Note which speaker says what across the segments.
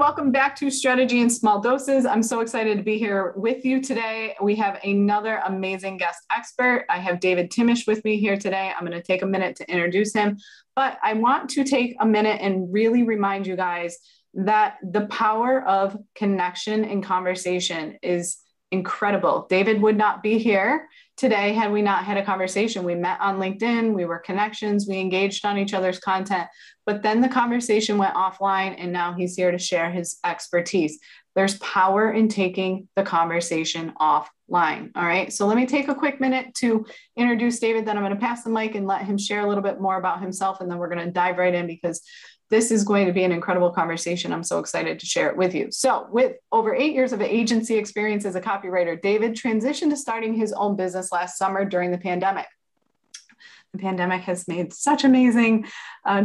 Speaker 1: welcome back to Strategy in Small Doses. I'm so excited to be here with you today. We have another amazing guest expert. I have David Thimmesch with me here today. I'm going to take a minute to introduce him, but I want to take a minute and really remind you guys that the power of connection and conversation is incredible. David would not be here today had we not had a conversation. We met on LinkedIn, we were connections, we engaged on each other's content, but then the conversation went offline and now he's here to share his expertise. There's power in taking the conversation offline. All right. So let me take a quick minute to introduce David, then I'm going to pass the mic and let him share a little bit more about himself. And then we're going to dive right in because this is going to be an incredible conversation. I'm so excited to share it with you. So with over 8 years of agency experience as a copywriter, David transitioned to starting his own business last summer during the pandemic. The pandemic has made such amazing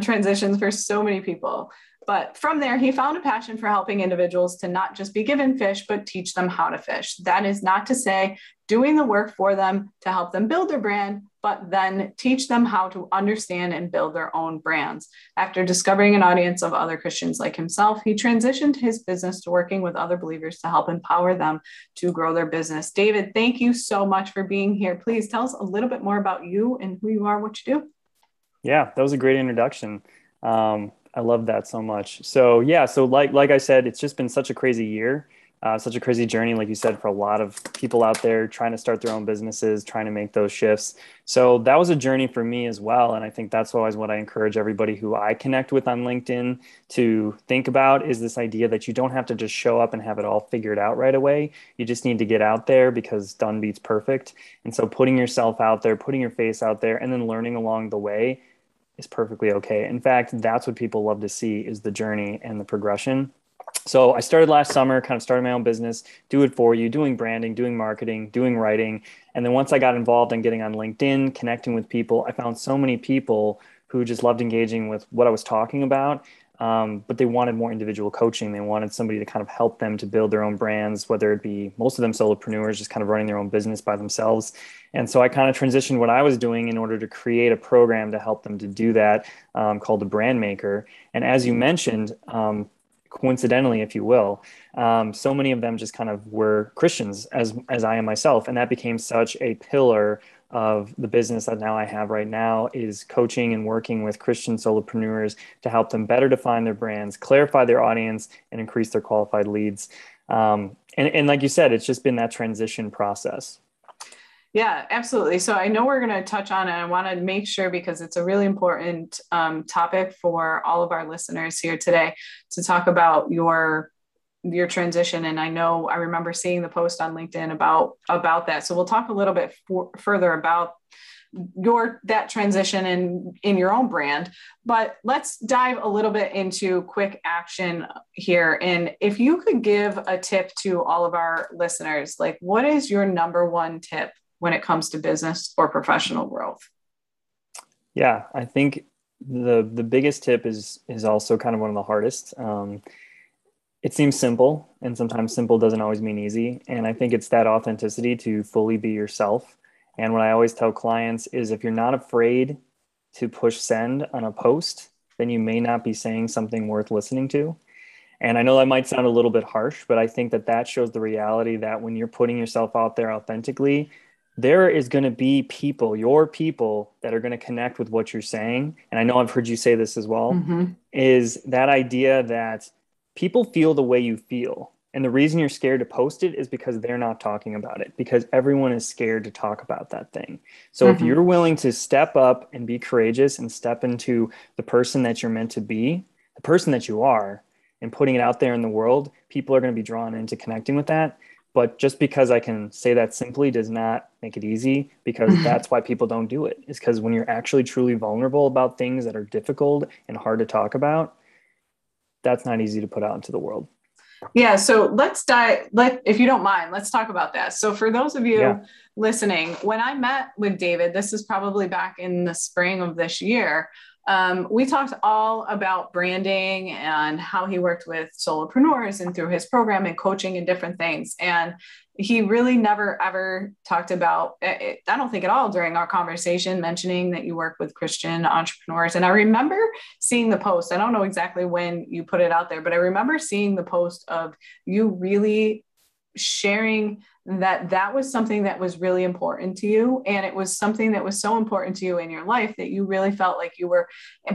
Speaker 1: transitions for so many people. But from there, he found a passion for helping individuals to not just be given fish, but teach them how to fish. That is not to say doing the work for them to help them build their brand, but then teach them how to understand and build their own brands. After discovering an audience of other Christians like himself, he transitioned his business to working with other believers to help empower them to grow their business. David, thank you so much for being here. Please tell us a little bit more about you and who you are, what you do.
Speaker 2: Yeah, that was a great introduction. I love that so much. So like I said, it's just been such a crazy year, such a crazy journey, like you said, for a lot of people out there trying to start their own businesses, trying to make those shifts. So that was a journey for me as well. And I think that's always what I encourage everybody who I connect with on LinkedIn to think about is this idea that you don't have to just show up and have it all figured out right away. You just need to get out there because done beats perfect. And so putting yourself out there, putting your face out there, and then learning along the way is perfectly okay. In fact, that's what people love to see is the journey and the progression. So I started last summer, kind of started my own business, do it for you, doing branding, doing marketing, doing writing. And then once I got involved in getting on LinkedIn, connecting with people, I found so many people who just loved engaging with what I was talking about. But they wanted more individual coaching. They wanted somebody to kind of help them to build their own brands, whether it be most of them solopreneurs, just kind of running their own business by themselves. And so I kind of transitioned what I was doing in order to create a program to help them to do that called the Brand Maker. And as you mentioned, coincidentally, if you will, so many of them just kind of were Christians as I am myself. And that became such a pillar of the business that now I have right now is coaching and working with Christian solopreneurs to help them better define their brands, clarify their audience, and increase their qualified leads. And like you said, it's just been that transition process.
Speaker 1: Yeah, absolutely. So I know we're going to touch on it. I want to make sure because it's a really important topic for all of our listeners here today to talk about your transition. And I know I remember seeing the post on LinkedIn about that. So we'll talk a little bit further about that transition in your own brand, but let's dive a little bit into quick action here. And if you could give a tip to all of our listeners, like what is your number one tip when it comes to business or professional growth?
Speaker 2: Yeah, I think the biggest tip is also kind of one of the hardest. It seems simple, and sometimes simple doesn't always mean easy. And I think it's that authenticity to fully be yourself. And what I always tell clients is if you're not afraid to push send on a post, then you may not be saying something worth listening to. And I know that might sound a little bit harsh, but I think that shows the reality that when you're putting yourself out there authentically, there is going to be your people that are going to connect with what you're saying. And I know I've heard you say this as well, is that idea that people feel the way you feel. And the reason you're scared to post it is because they're not talking about it, because everyone is scared to talk about that thing. So if you're willing to step up and be courageous and step into the person that you're meant to be, the person that you are, and putting it out there in the world, people are going to be drawn into connecting with that. But just because I can say that simply does not make it easy, because that's why people don't do it. It's because when you're actually truly vulnerable about things that are difficult and hard to talk about, that's not easy to put out into the world.
Speaker 1: Yeah. So if you don't mind, let's talk about that. So for those of you listening, when I met with David, this is probably back in the spring of this year, We talked all about branding and how he worked with solopreneurs and through his program and coaching and different things. And he really never ever talked about it, I don't think at all during our conversation, mentioning that you work with Christian entrepreneurs. And I remember seeing the post. I don't know exactly when you put it out there, but I remember seeing the post of you really sharing that was something that was really important to you. And it was something that was so important to you in your life that you really felt like you were,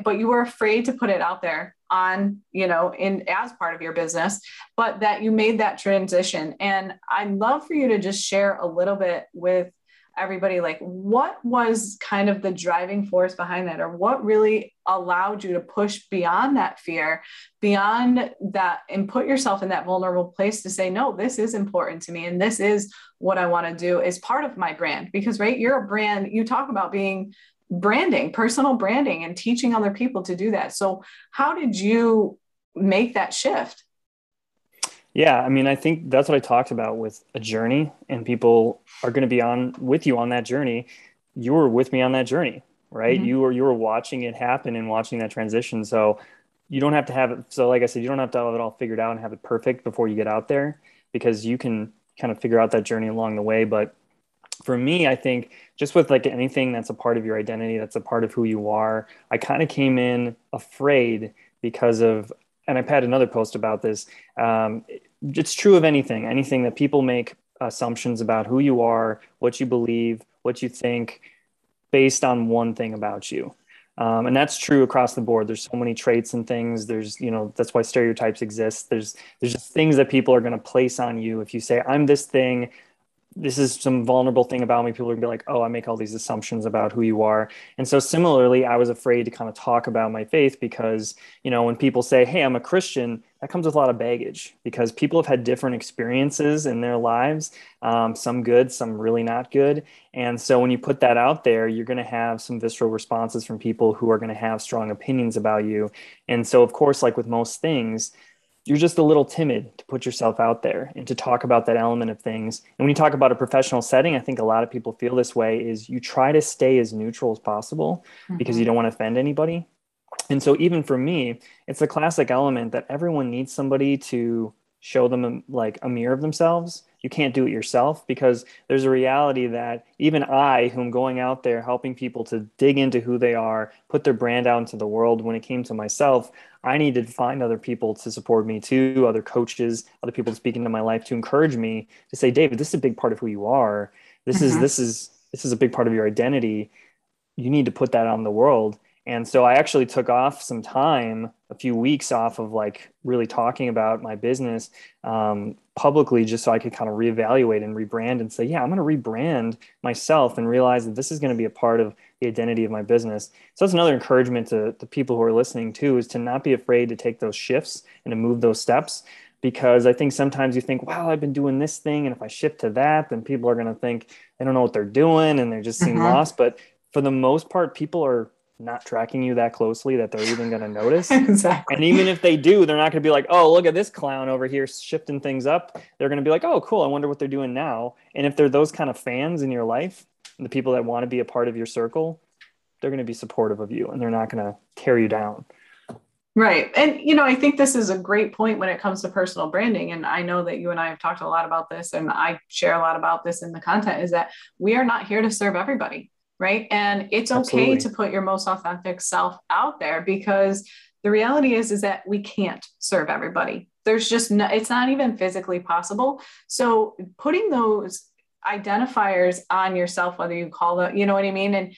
Speaker 1: but you were afraid to put it out there on, in as part of your business, but that you made that transition. And I'd love for you to just share a little bit with everybody, like what was kind of the driving force behind that, or what really allowed you to push beyond that fear, beyond that, and put yourself in that vulnerable place to say, no, this is important to me. And this is what I want to do as part of my brand, because right, you're a brand, you talk about being branding, personal branding, and teaching other people to do that. So how did you make that shift?
Speaker 2: Yeah, I mean, I think that's what I talked about with a journey, and people are going to be on with you on that journey. You were with me on that journey, right?
Speaker 1: Mm-hmm.
Speaker 2: You were watching it happen and watching that transition. So you don't have to have it. So like I said, you don't have to have it all figured out and have it perfect before you get out there, because you can kind of figure out that journey along the way. But for me, I think just with like anything that's a part of your identity, that's a part of who you are, I kind of came in afraid because of, and I've had another post about this. It's true of anything that people make assumptions about who you are, what you believe, what you think, based on one thing about you. And that's true across the board. There's so many traits and things. There's, that's why stereotypes exist. There's just things that people are going to place on you. If you say, I'm this thing, this is some vulnerable thing about me, people are gonna be like, oh, I make all these assumptions about who you are. And so similarly, I was afraid to kind of talk about my faith because, when people say, hey, I'm a Christian, that comes with a lot of baggage because people have had different experiences in their lives, some good, some really not good. And so when you put that out there, you're going to have some visceral responses from people who are going to have strong opinions about you. And so, of course, like with most things, you're just a little timid to put yourself out there and to talk about that element of things. And when you talk about a professional setting, I think a lot of people feel this way, is you try to stay as neutral as possible because you don't want to offend anybody. And so even for me, it's a classic element that everyone needs somebody to show them like a mirror of themselves. You can't do it yourself because there's a reality that even I, who am going out there helping people to dig into who they are, put their brand out into the world, when it came to myself, I needed to find other people to support me too, other coaches, other people to speak into my life to encourage me to say, David, this is a big part of who you are. This is a big part of your identity. You need to put that out in the world. And so I actually took off some time, a few weeks off of like really talking about my business publicly, just so I could kind of reevaluate and rebrand and say, yeah, I'm going to rebrand myself and realize that this is going to be a part of the identity of my business. So that's another encouragement to the people who are listening too, is to not be afraid to take those shifts and to move those steps. Because I think sometimes you think, wow, I've been doing this thing, and if I shift to that, then people are going to think they don't know what they're doing and they just seem lost. But for the most part, people are not tracking you that closely that they're even going to notice.
Speaker 1: Exactly.
Speaker 2: And even if they do, they're not going to be like, oh, look at this clown over here shifting things up. They're going to be like, oh, cool, I wonder what they're doing now. And if they're those kind of fans in your life, and the people that want to be a part of your circle, they're going to be supportive of you and they're not going to tear you down.
Speaker 1: Right. And, I think this is a great point when it comes to personal branding. And I know that you and I have talked a lot about this, and I share a lot about this in the content, is that we are not here to serve everybody. Right. And it's okay to put your most authentic self out there, because the reality is that we can't serve everybody. There's just no, it's not even physically possible. So putting those identifiers on yourself, whether you call it, you know what I mean? And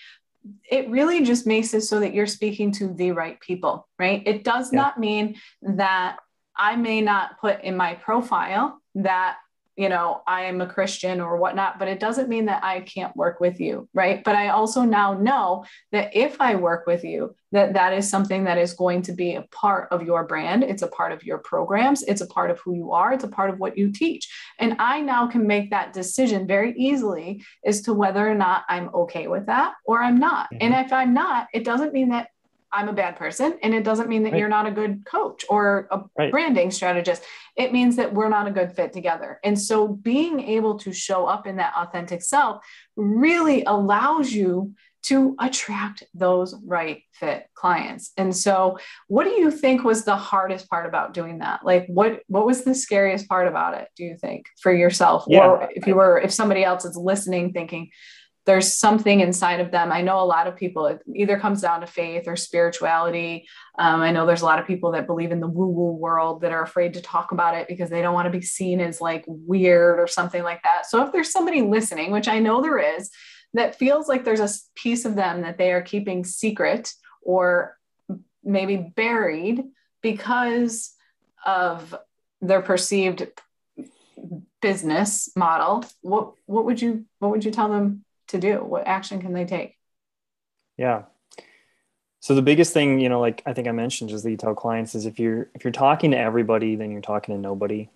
Speaker 1: it really just makes it so that you're speaking to the right people, right? It does not mean that I may not put in my profile that, I am a Christian or whatnot, but it doesn't mean that I can't work with you, right? But I also now know that if I work with you, that is something that is going to be a part of your brand. It's a part of your programs. It's a part of who you are. It's a part of what you teach. And I now can make that decision very easily as to whether or not I'm okay with that or I'm not. And if I'm not, it doesn't mean that I'm a bad person. And it doesn't mean that
Speaker 2: Right.
Speaker 1: you're not a good coach or a
Speaker 2: Right.
Speaker 1: branding strategist. It means that we're not a good fit together. And so being able to show up in that authentic self really allows you to attract those right fit clients. And so what do you think was the hardest part about doing that? Like what was the scariest part about it, do you think, for yourself?
Speaker 2: Yeah.
Speaker 1: Or if somebody else is listening thinking there's something inside of them. I know a lot of people, it either comes down to faith or spirituality. I know there's a lot of people that believe in the woo-woo world that are afraid to talk about it because they don't want to be seen as like weird or something like that. So if there's somebody listening, which I know there is, that feels like there's a piece of them that they are keeping secret or maybe buried because of their perceived business model, what would you tell them to do? What action can they take?
Speaker 2: Yeah. So the biggest thing, like I think I mentioned, just that you tell clients is if you're talking to everybody, then you're talking to nobody.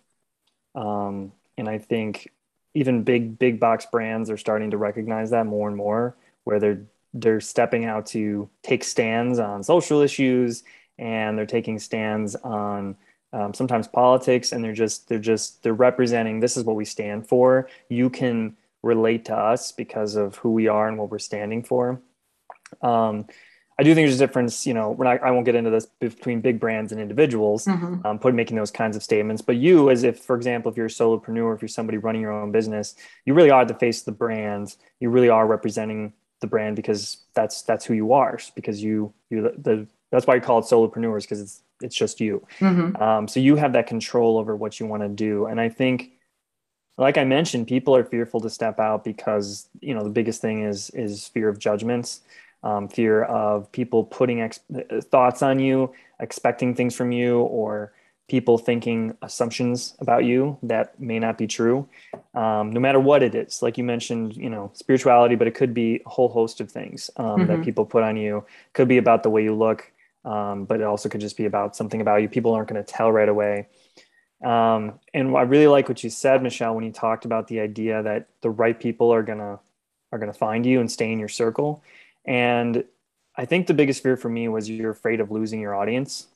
Speaker 2: And I think even big box brands are starting to recognize that more and more, where they're stepping out to take stands on social issues, and they're taking stands on sometimes politics, and they're representing, this is what we stand for. You can relate to us because of who we are and what we're standing for. I do think there's a difference, I won't get into this, between big brands and individuals, making those kinds of statements. But you, as if, for example, if you're a solopreneur, if you're somebody running your own business, you really are the face of the brand. You really are representing the brand because that's who you are. Because that's why you call it solopreneurs, because it's just you. So you have that control over what you want to do. And I think, like I mentioned, people are fearful to step out because, the biggest thing is fear of judgments. Fear of people putting thoughts on you, expecting things from you, or people thinking assumptions about you that may not be true. No matter what it is, like you mentioned, spirituality, but it could be a whole host of things that people put on you. Could be about the way you look, but it also could just be about something about you. People aren't going to tell right away. And I really like what you said, Michelle, when you talked about the idea that the right people are gonna find you and stay in your circle. And I think the biggest fear for me was you're afraid of losing your audience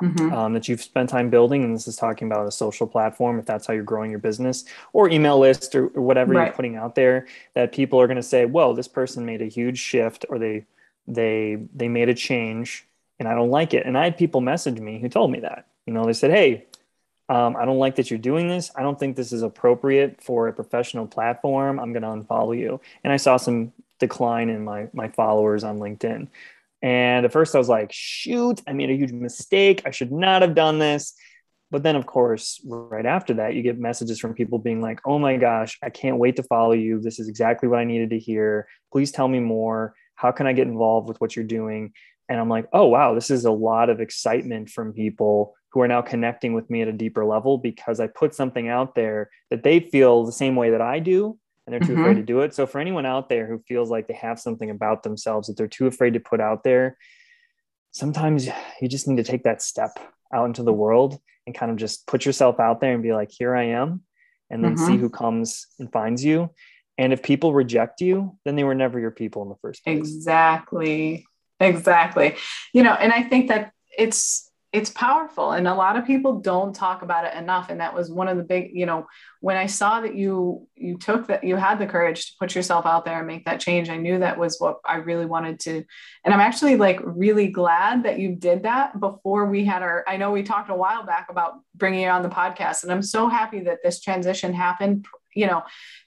Speaker 2: that you've spent time building. And this is talking about a social platform, if that's how you're growing your business, or email list, or whatever you're putting out there, that people are going to say, whoa, this person made a huge shift, or they made a change and I don't like it. And I had people message me who told me that, they said, hey, I don't like that you're doing this. I don't think this is appropriate for a professional platform. I'm going to unfollow you. And I saw some decline in my followers on LinkedIn. And at first I was like, shoot, I made a huge mistake. I should not have done this. But then, of course, right after that, you get messages from people being like, oh my gosh, I can't wait to follow you. This is exactly what I needed to hear. Please tell me more. How can I get involved with what you're doing? And I'm like, oh, wow, this is a lot of excitement from people who are now connecting with me at a deeper level because I put something out there that they feel the same way that I do. And they're too afraid to do it. So for anyone out there who feels like they have something about themselves that they're too afraid to put out there, sometimes you just need to take that step out into the world and kind of just put yourself out there and be like, here I am, and then see who comes and finds you. And if people reject you, then they were never your people in the first place.
Speaker 1: Exactly. And I think that it's powerful, and a lot of people don't talk about it enough. And that was one of the big, when I saw that you had the courage to put yourself out there and make that change, I knew that was what I really wanted to. And I'm actually like really glad that you did that before we had I know we talked a while back about bringing you on the podcast, and I'm so happy that this transition happened,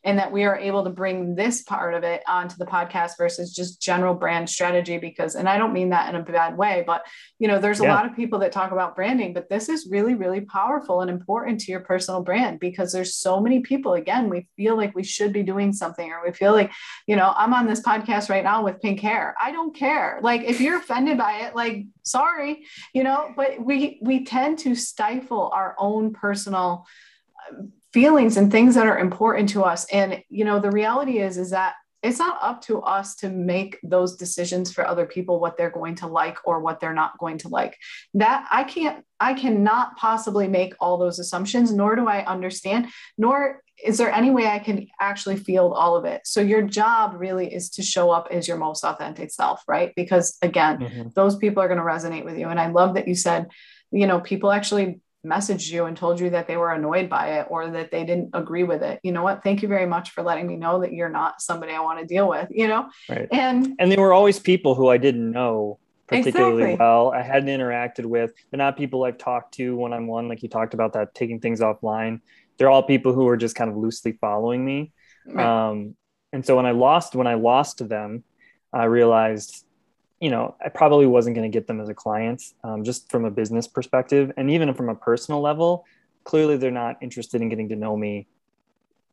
Speaker 1: and that we are able to bring this part of it onto the podcast versus just general brand strategy, and I don't mean that in a bad way, but there's a lot of people that talk about branding, but this is really, really powerful and important to your personal brand, because there's so many people, again, we feel like we should be doing something, or we feel like, I'm on this podcast right now with pink hair. I don't care. Like, if you're offended by it, like, sorry, but we tend to stifle our own personal feelings and things that are important to us. And, the reality is that it's not up to us to make those decisions for other people, what they're going to like or what they're not going to like. That I cannot possibly make all those assumptions, nor do I understand, nor is there any way I can actually field all of it? So your job really is to show up as your most authentic self, right? Because again, those people are going to resonate with you. And I love that you said, people actually messaged you and told you that they were annoyed by it or that they didn't agree with it. You know what? Thank you very much for letting me know that you're not somebody I want to deal with,
Speaker 2: Right.
Speaker 1: And
Speaker 2: there were always people who I didn't know particularly
Speaker 1: exactly.
Speaker 2: well. I hadn't interacted with. They're not people I've talked to one-on-one, like you talked about that, taking things offline. They're all people who are just kind of loosely following me.
Speaker 1: Right.
Speaker 2: And so when I lost them, I realized, I probably wasn't going to get them as a client, just from a business perspective. And even from a personal level, clearly they're not interested in getting to know me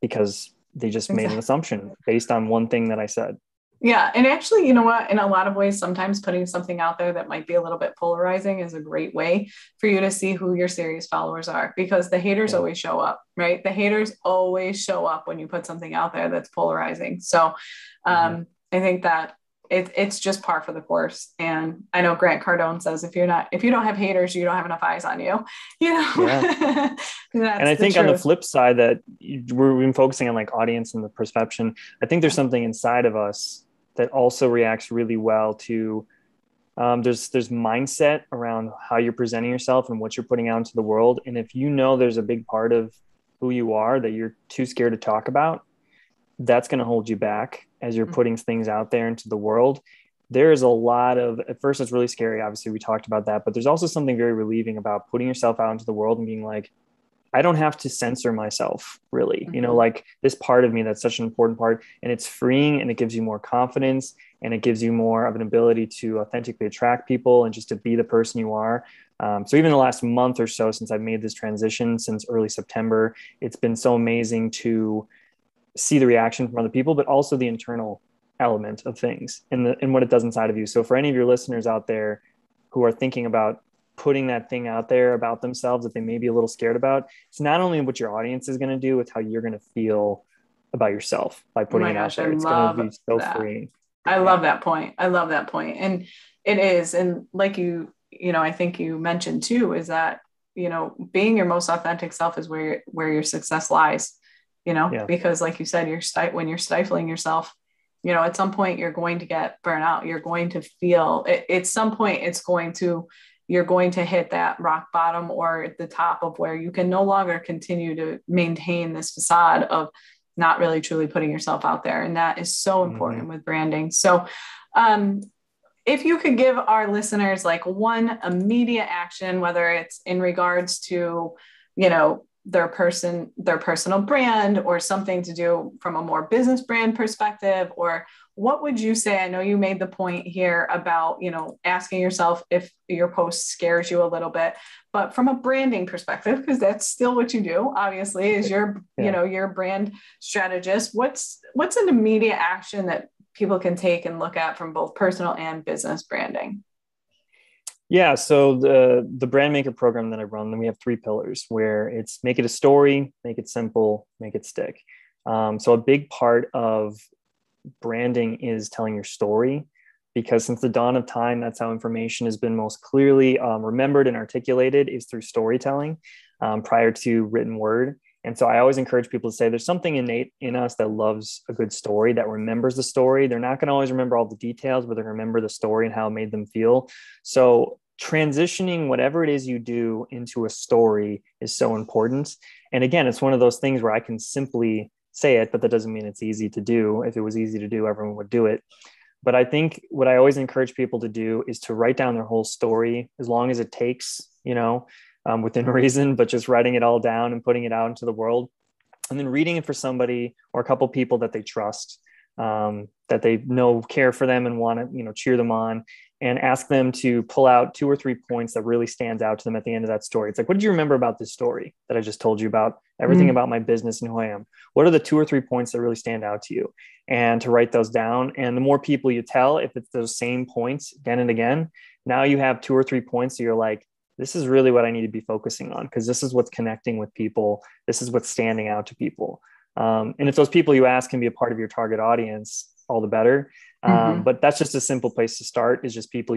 Speaker 2: because they just made an
Speaker 1: Exactly.
Speaker 2: assumption based on one thing that I said.
Speaker 1: Yeah. And actually, you know what? In a lot of ways, sometimes putting something out there that might be a little bit polarizing is a great way for you to see who your serious followers are, because the haters
Speaker 2: Yeah.
Speaker 1: always show up, right? The haters always show up when you put something out there that's polarizing. So I think that it's just par for the course. And I know Grant Cardone says, if you don't have haters, you don't have enough eyes on you,
Speaker 2: Yeah.
Speaker 1: That's
Speaker 2: And I
Speaker 1: the
Speaker 2: think on the
Speaker 1: truth.
Speaker 2: flip side that we've been focusing on like audience and the perception, I think there's something inside of us that also reacts really well to, there's mindset around how you're presenting yourself and what you're putting out into the world. And if there's a big part of who you are that you're too scared to talk about, that's going to hold you back as you're putting things out there into the world. There's a lot of, at first it's really scary. Obviously we talked about that, but there's also something very relieving about putting yourself out into the world and being like, I don't have to censor myself really, like this part of me, that's such an important part, and it's freeing, and it gives you more confidence, and it gives you more of an ability to authentically attract people and just to be the person you are. So even the last month or so since I've made this transition, since early September, it's been so amazing to see the reaction from other people, but also the internal element of things and what it does inside of you. So for any of your listeners out there who are thinking about putting that thing out there about themselves that they may be a little scared about, it's not only what your audience is going to do, it's how you're going to feel about yourself by
Speaker 1: Oh
Speaker 2: putting
Speaker 1: my
Speaker 2: it out
Speaker 1: gosh, I
Speaker 2: there. It's going to
Speaker 1: love
Speaker 2: be so
Speaker 1: that.
Speaker 2: freeing.
Speaker 1: I
Speaker 2: Yeah.
Speaker 1: love that point. I love that point. And it is. And like I think you mentioned too, is that, being your most authentic self is where your success lies,
Speaker 2: Yeah.
Speaker 1: because like you said, when you're stifling yourself, at some point you're going to get burnout. You're going to feel it, at some point you're going to hit that rock bottom or at the top of where you can no longer continue to maintain this facade of not really truly putting yourself out there. And that is so important with branding. So, if you could give our listeners like one immediate action, whether it's in regards to, their personal brand or something to do from a more business brand perspective, or what would you say? I know you made the point here about, asking yourself if your post scares you a little bit, but from a branding perspective, because that's still what you do, obviously, is your brand strategist. What's an immediate action that people can take and look at from both personal and business branding?
Speaker 2: Yeah. So the brand maker program that I run, then we have 3 pillars where it's make it a story, make it simple, make it stick. So a big part of branding is telling your story, because since the dawn of time, that's how information has been most clearly remembered and articulated, is through storytelling, prior to written word. And so I always encourage people to say there's something innate in us that loves a good story, that remembers the story. They're not going to always remember all the details, but they remember the story and how it made them feel. So transitioning whatever it is you do into a story is so important. And again, it's one of those things where I can simply say it, but that doesn't mean it's easy to do. If it was easy to do, everyone would do it. But I think what I always encourage people to do is to write down their whole story, as long as it takes, within reason, but just writing it all down and putting it out into the world, and then reading it for somebody or a couple people that they trust, that they know care for them and want to, cheer them on, and ask them to pull out 2 or 3 points that really stands out to them at the end of that story. It's like, what did you remember about this story that I just told you about? Everything about my business and who I am. What are the 2 or 3 points that really stand out to you? And to write those down. And the more people you tell, if it's those same points again and again, now you have 2 or 3 points that you're like, this is really what I need to be focusing on, because this is what's connecting with people. This is what's standing out to people. And if those people you ask can be a part of your target audience, all the better. But that's just a simple place to start, is just people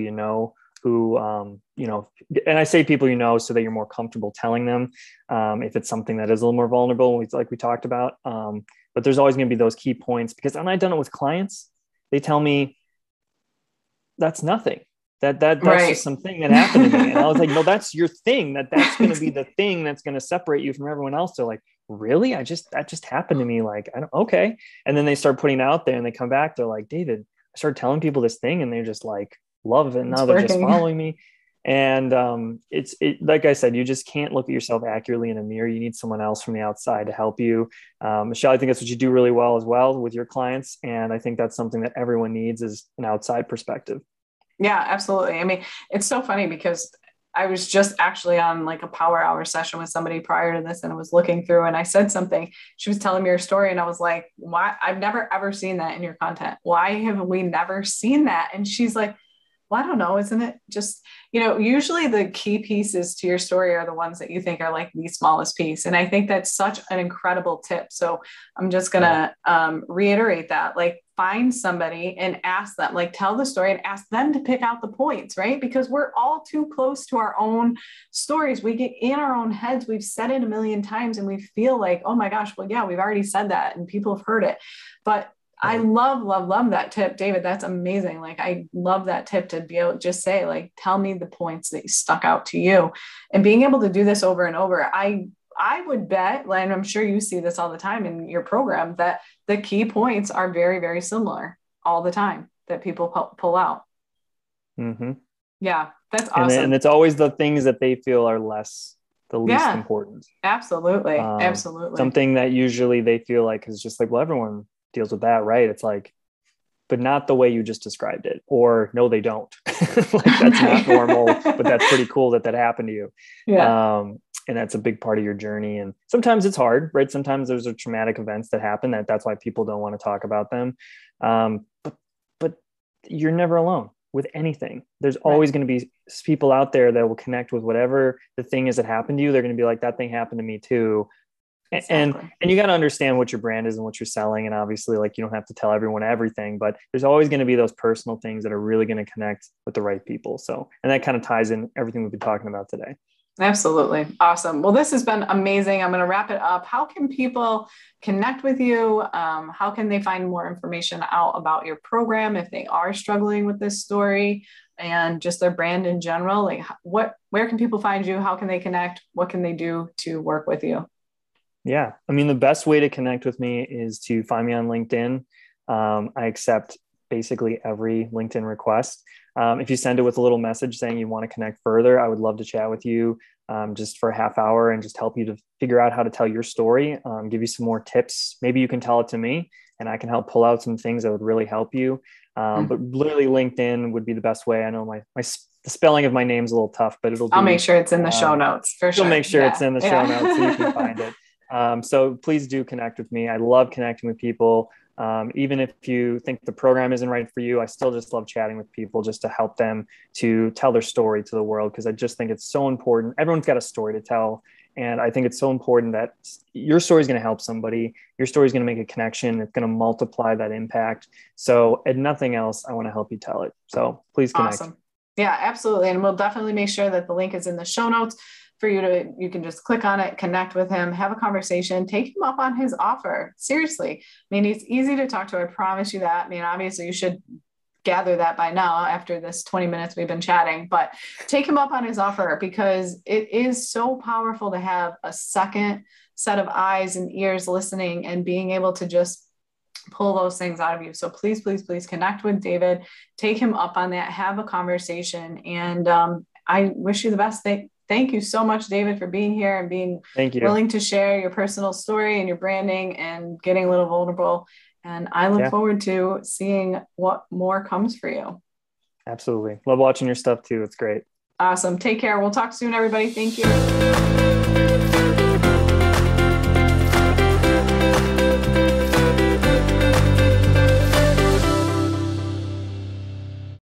Speaker 2: who, you know, and I say people, you know, so that you're more comfortable telling them if it's something that is a little more vulnerable, like we talked about. But there's always going to be those key points, because when I've done it with clients, they tell me that's nothing. That's
Speaker 1: Right.
Speaker 2: just something that happened to me. And I was like, no, that's your thing. That's going to be the thing that's going to separate you from everyone else. They're like, really? that just happened to me. Like, okay. And then they start putting it out there and they come back. They're like, David, I started telling people this thing and they're just like, love it. Now they're just following me. And it's like I said, you just can't look at yourself accurately in a mirror. You need someone else from the outside to help you. Michelle, I think that's what you do really well as well with your clients. And I think that's something that everyone needs, is an outside perspective.
Speaker 1: Yeah, absolutely. I mean, it's so funny because I was just actually on like a power hour session with somebody prior to this, and I was looking through and I said something. She was telling me her story and I was like, why? I've never ever seen that in your content. Why have we never seen that? And she's like, well, I don't know. Isn't it just, usually the key pieces to your story are the ones that you think are like the smallest piece. And I think that's such an incredible tip. So I'm just going to reiterate that, like, find somebody and ask them, like, tell the story and ask them to pick out the points, right? Because we're all too close to our own stories. We get in our own heads. We've said it a million times and we feel like, oh my gosh, well, yeah, we've already said that and people have heard it. But I love that tip, David. That's amazing. Like, I love that tip to be able to just say, like, tell me the points that stuck out to you, and being able to do this over and over. I would bet, and I'm sure you see this all the time in your program, that the key points are very, very similar all the time that people pull out.
Speaker 2: Mm-hmm.
Speaker 1: Yeah, that's awesome.
Speaker 2: And it's always the things that they feel are the least important.
Speaker 1: Absolutely. Absolutely.
Speaker 2: Something that usually they feel like is just like, well, everyone deals with that, right? It's like, but not the way you just described it, or no, they don't. Like, that's not normal, but that's pretty cool that happened to you.
Speaker 1: Yeah.
Speaker 2: And that's a big part of your journey. And sometimes it's hard, right? Sometimes there's a traumatic events that happen that's why people don't want to talk about them. But you're never alone with anything. There's always going to be people out there that will connect with whatever the thing is that happened to you. They're going to be like, that thing happened to me too. Exactly. And you got to understand what your brand is and what you're selling. And obviously, like, you don't have to tell everyone everything, but there's always going to be those personal things that are really going to connect with the right people. So, and that kind of ties in everything we've been talking about today.
Speaker 1: Absolutely. Awesome. Well, this has been amazing. I'm going to wrap it up. How can people connect with you? How can they find more information out about your program if they are struggling with this story and just their brand in general? Like, where can people find you? How can they connect? What can they do to work with you?
Speaker 2: Yeah. I mean, the best way to connect with me is to find me on LinkedIn. I accept basically every LinkedIn request. If you send it with a little message saying you want to connect further, I would love to chat with you just for a half hour and just help you to figure out how to tell your story, give you some more tips. Maybe you can tell it to me and I can help pull out some things that would really help you. But literally LinkedIn would be the best way. I know the spelling of my name is a little tough, but I'll
Speaker 1: make sure it's in the show notes for sure.
Speaker 2: You'll make sure it's in the show notes so you can find it. So please do connect with me. I love connecting with people. Even if you think the program isn't right for you, I still just love chatting with people just to help them to tell their story to the world. Because I just think it's so important. Everyone's got a story to tell. And I think it's so important that your story is going to help somebody. Your story is going to make a connection. It's going to multiply that impact. So if nothing else, I want to help you tell it. So please connect.
Speaker 1: Awesome. Yeah, absolutely. And we'll definitely make sure that the link is in the show notes for you can just click on it, connect with him, have a conversation, take him up on his offer. Seriously. I mean, he's easy to talk to. I promise you that. I mean, obviously you should gather that by now after this 20 minutes we've been chatting, but take him up on his offer, because it is so powerful to have a second set of eyes and ears listening and being able to just pull those things out of you. So please, please, please connect with David, take him up on that, have a conversation. And I wish you the best. Thank you so much, David, for being here and being willing to share your personal story and your branding and getting a little vulnerable. And I look forward to seeing what more comes for you.
Speaker 2: Absolutely. Love watching your stuff too. It's great.
Speaker 1: Awesome. Take care. We'll talk soon, everybody. Thank you.